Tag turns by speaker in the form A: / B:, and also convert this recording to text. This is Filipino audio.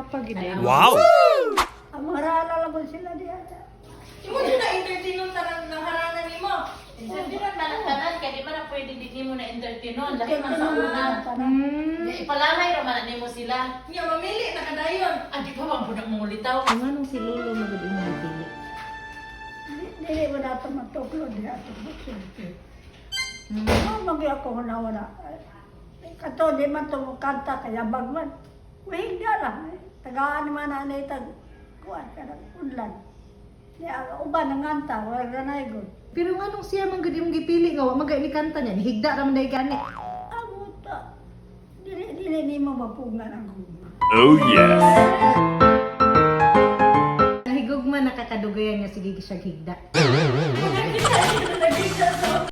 A: papa gid.
B: Wow!
C: Amarala lang sila diya.
D: Imo din na entertainon tarang harangan nimo. Entertainon man ang tanan kay di man na pwede din nimo na entertainon dahil man sa una. Ipalalay ra man nimo sila. Nya mamili na kadayon. Adi pa man pud mo ulitaw.
A: Ang anong si Lolo magud imo dili.
C: Dili mo na ito magtuklo diya. Magi ako na wala. Kato di man ito kanta kaya bagman. Wihigda lang. Tagaan naman na itag kuwan ka ng unlan. Uban ang kanta, wala ganay good.
A: Pero nga nung siya man gud imong gipili nga wa magay ni kanta niya, higda ra man day gani.
C: Abuta. Dili ni mo mapungan ang guma.
B: Oh yeah!
A: Nahigugma nakakadugayan nga sige siya higda.